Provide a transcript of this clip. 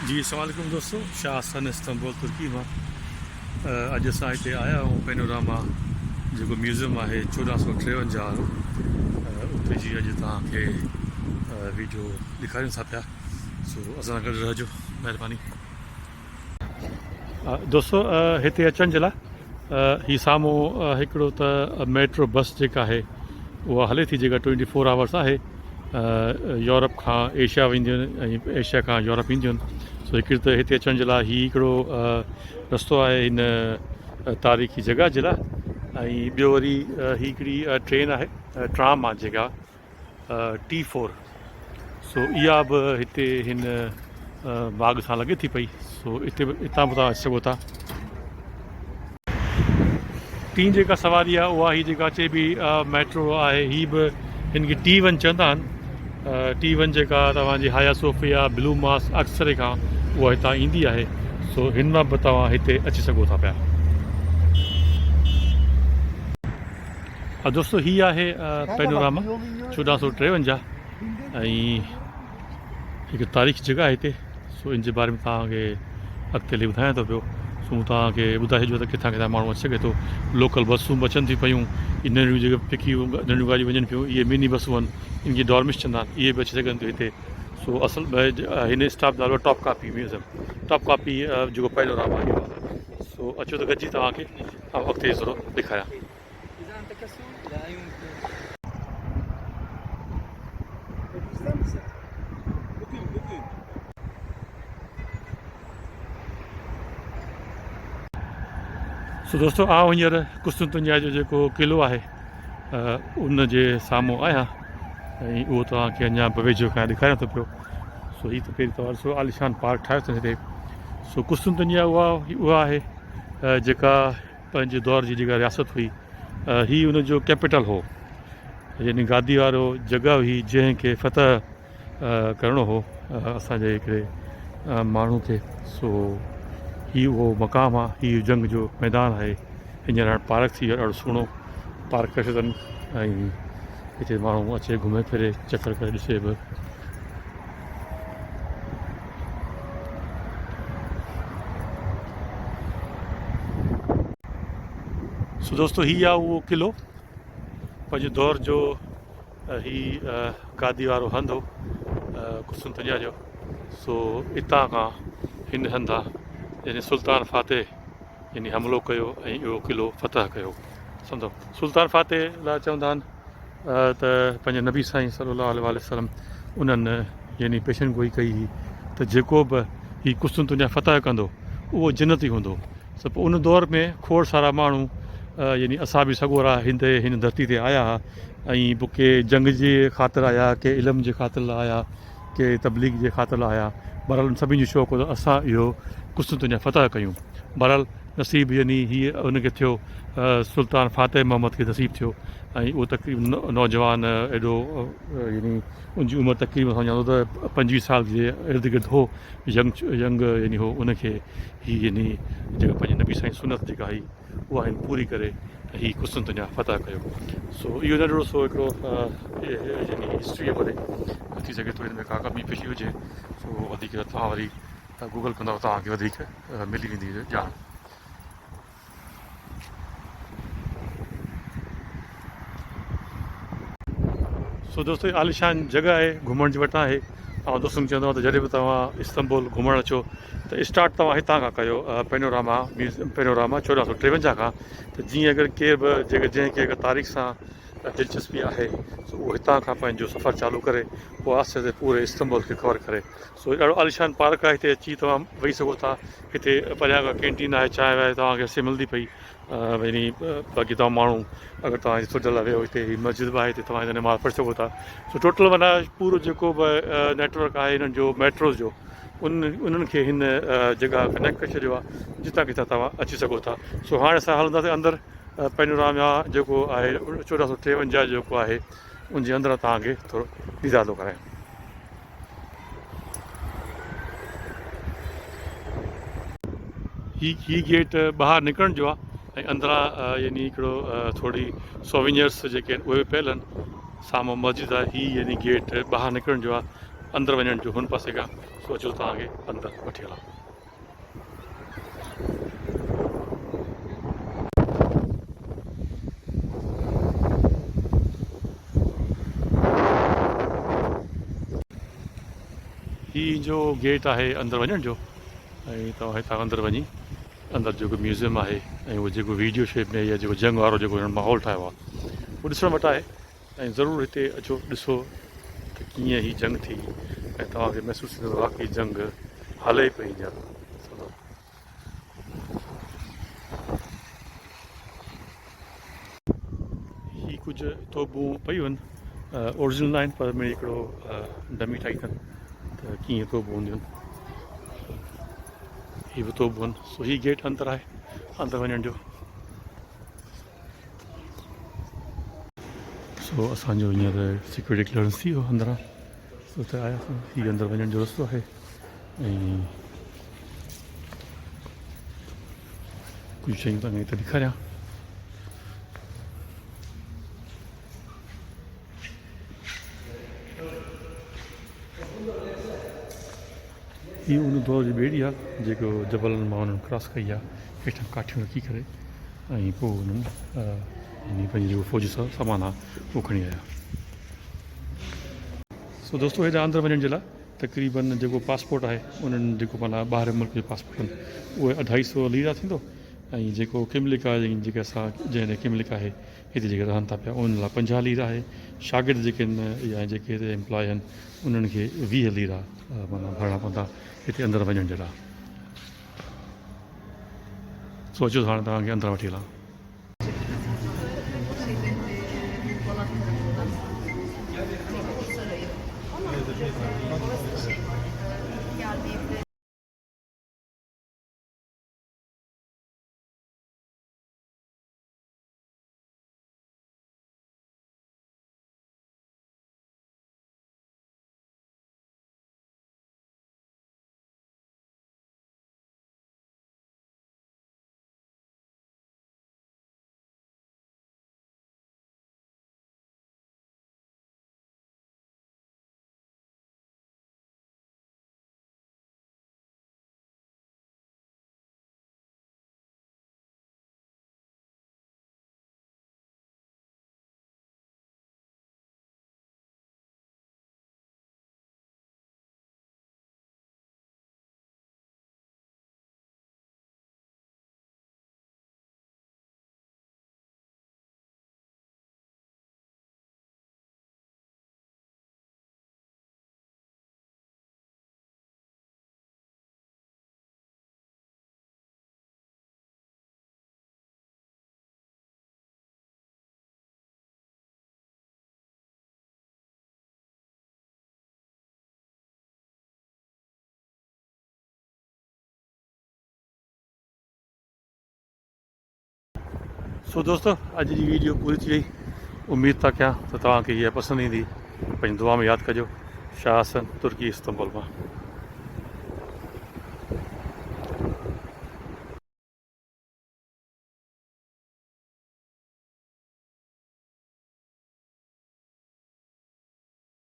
जी अस्सलाम वालेकुम दोस्तों, शाह सन इस्तंबुल तुर्की मां अॼु असां हिते आया आहियूं पैनोरामा जेको म्यूज़ियम आहे 1453 वारो उते जी अॼु तव्हांखे वीडियो ॾेखारियूं था पिया। सो असां सां गॾु रहिजो, महिरबानी। दोस्तों हिते अचण जे लाइ हीउ साम्हूं हिकिड़ो त मेट्रो बस जेका आहे उहा हले थी, जेका 24 आवर्स आहे। यूरोप खां एशिया वेंदियूं आहिनि ऐं एशिया खां यूरोप ईंदियूं आहिनि। सो हिकिड़ी त हिते अचण जे लाइ हीउ हिकिड़ो रस्तो आहे हिन तारीख़ी जॻह जे लाइ। ऐं ॿियो वरी हीअ हिकिड़ी ट्रेन आहे, ट्राम आहे जेका T4। सो इहा बि हिते हिन बाग सां लॻे थी पई। सो हिते हितां बि तव्हां अची सघो था। टी जेका सवारी आहे उहा हीअ जेका चइबी मेट्रो आहे, हीअ बि हिन खे T1 चवंदा आहिनि। T1 जेका तव्हांजी हाया सोफिया ब्लू मास अक्सरे खां उहा हितां ईंदी आहे। सो हिन मां बि तव्हां हिते अची सघो था पिया। दोस्तों हीअ आहे पैनोरामा 1453 ऐं हिकु तारीख़ी जॻह आहे हिते। सो इन जे बारे में तव्हांखे अॻिते हली ॿुधायां थो पियो। सो तव्हांखे ॿुधाए छॾियो त किथां किथां माण्हू अची सघे थो। लोकल बसूं बि अचनि थियूं पियूं, नंढियूं जेके पिकियूं नंढियूं गाॾियूं वञनि पियूं, इहे मिनी बसूं आहिनि, इनखे डॉर्मिश चवंदा आहिनि, इहे बि अची सघनि थियूं हिते। सो असल हिन स्टाफ नालो top copy museum, top copy जेको पैनोरामा इहो आहे। सो अचो त गॾिजी तव्हांखे अॻिते ज़रूरु ॾेखारियां। सो दोस्तों आउं हींअर कुस्तुनतनिया जो जेको क़िलो आहे उन जे साम्हूं आहियां ऐं उहो तव्हांखे अञा वेझो खां ॾेखारियां थो पियो। सो हीअ त पहिरीं तौरु सो आलिशान पार्क ठाहियो अथनि हिते। सो कुस्तुनतनिया उहा आहे जेका पंहिंजे दौर जी जेका रियासत हुई, हीअ उनजो कैपिटल हो, यानी गादी वारो जॻह हुई जंहिंखे फतह करिणो हो असांजे हिकिड़े माण्हू खे। सो हीउ उहो मक़ाम आहे, हीउ जंग जो मैदान आहे। हींअर हाणे पार्क थी वियो, ॾाढो सुहिणो पार्क करे अथनि ऐं हिते माण्हू अचे घुमे फिरे चकर करे ॾिसे बि। सो दोस्तों हीअ आहे उहो क़िलो पंहिंजे दौर जो, हीअ गादी वारो हंधि हो कुस्तुनतनिया जो। सो हितां खां हिन हंधा यानी सुल्तान फातह यानी हमिलो कयो ऐं इहो क़िलो फतह कयो। सम्झो सुल्तान फातह लाइ चवंदा आहिनि त पंहिंजे नबी साईं सल्लल्लाहु अलैहि वसल्लम उन्हनि यानी पेशन गोई कई हुई त जेको बि हीउ कुस्तुनतनिया फतह कंदो उहो जन्नती हूंदो। सो पोइ उन दौर में खोड़ सारा माण्हू यानी असां बि सॻोरा हिन धरती ते आया हुआ ऐं पोइ के जंग जे ख़ातिर आया, के इल्म जे ख़ातिर आया, के तबलीग जे ख़ातिर आया। बहरहाल सभिनी जो शौक़ु हो त असां इहो कुस्तुनतनिया फतह कयूं। बहरहाल नसीब यानी हीअ उनखे थियो, सुल्तान फातह मोहम्मद खे नसीब थियो ऐं उहो तक़रीबन नौजवान एॾो यानी उनजी उमिरि तक़रीबन सम्झो त 25 साल जे इर्द गिर्द हो, यंग यानी हो, उनखे हीअ यानी जेका पंहिंजे नबी साईं सुनत जेका हुई उहा हिन पूरी करे हीअ कुस्तुनतनिया फतह कयो। सो इहो नंढिड़ो सो हिकिड़ो यानी हिस्ट्री आहे। भले थी सघे थो हिन में का कमी पेशी हुजे, सो वधीक तव्हां वरी गूगल कंदव तव्हांखे वधीक मिली वेंदी ॼाण। सो दोस्तों आलिशान जॻह आहे, घुमण जे वटां आहे। तव्हां दोस्तनि चवंदव त जॾहिं बि तव्हां इस्तंबुल घुमणु अचो त स्टार्ट तव्हां हितां खां कयो, पैनोरामा 1453 खां। त जीअं अगरि केर बि जंहिंखे अगरि तारीख़ सां दिलचस्पी आहे सो उहो हितां खां पंहिंजो सफ़र चालू करे पोइ आस्ते आस्ते पूरे इस्तंबुल खे कवर करे। सो ॾाढो आलिशान पार्क आहे, हिते अची तव्हां वेही सघो था। हिते परियां खां कैंटीन आहे, चांहि वांहि तव्हांखे हिते मिलंदी पई। यानी बाक़ी तव्हां माण्हू अगरि तव्हां सुठ लाइ वियो, हिते मस्जिद बि आहे, हिते तव्हां हिन नमाज़ पढ़ी सघो था। सो टोटल माना पूरो जेको बि नेटवर्क आहे हिननि जो मेट्रोस जो, उन्हनि खे हिन जॻह कनेक्ट करे छॾियो आहे जितां किथां तव्हां अची सघो था। सो हाणे असां हलंदासीं अंदरि पैनोरामा जेको आहे 1453 जेको आहे उनजे अंदरि तव्हांखे थोरो दीदार थो करायां। हीअ गेट ॿाहिरि निकिरण जो आहे ऐं अंदरां यानी हिकिड़ो थोरी सोविनियर्स जेके आहिनि उहे बि पियल आहिनि। साम्हूं मस्जिद आहे, हीअ यानी गेट ॿाहिरि निकिरण जो आहे। अंदर वञण जो हुन पासे खां, सो अचो तव्हांखे अंदरि वठी हलां। ही जो गेट आहे अंदरि वञण जो, ऐं तव्हां हितां अंदरि वञी अंदरि जेको म्यूज़ियम आहे ऐं उहो जेको वीडियो शेप में या जेको जंग वारो जेको हिन माहौल ठाहियो आहे उहो ॾिसण वटि आहे। ऐं ज़रूरु हिते अचो, ॾिसो त कीअं ही जंग थी ऐं तव्हांखे महसूसु थींदो वाक़ई जंग हले पई हींअर। ही कुझु तोपूं पयूं आहिनि, ओरिजिनल न आहिनि पर में हिकिड़ो डमी ठाही अथनि त कीअं तोपूं हूंदियूं आहिनि। ही बि तोपूं आहिनि। सो ही गेट अंदरि आहे, अंदरि वञण जो। सो असांजो हींअर सिक्योरिटी क्लीयरेंस थी वियो अंदरां, सो त आयासीं। हीअ अंदरि वञण जो रस्तो आहे ऐं कुझु शयूं तव्हांखे हिते ॾेखारियां। हीअ उन दौर जी ॿेड़ी आहे जेको जबलनि मां उन्हनि क्रॉस कई आहे, हेठां काठियूं रखी करे, ऐं पोइ उन्हनि पंहिंजी जेको फ़ौजी सामान आहे उहो खणी आया। सो दोस्तो हेॾा अंदरि वञण जे लाइ तक़रीबन जेको पासपोर्ट आहे उन्हनि जेको माना ॿाहिरि मुल्क जो पासपोर्ट आहिनि उहे 250 लीरा थींदो, ऐं जेको किमलिका जेके असां जंहिं किमलिका आहे हिते जेके रहनि था पिया उन लाइ 50 लीरा आहे। शागिर्द जेके आहिनि या जेके हिते एम्प्लॉय आहिनि उन्हनि खे 20 लीरा माना भरणा पवंदा हिते अंदरि वञण जे लाइ। सोचो हाणे तव्हांखे अंदरि वठी हलां। सो दोस्तों अॼु जी वीडियो पूरी थी वई। उम्मीद था कयां त तव्हांखे हीअ पसंदि ईंदी। पंहिंजी दुआ में यादि कजो। शाह हसन, तुर्की, इस्तंबुल मां।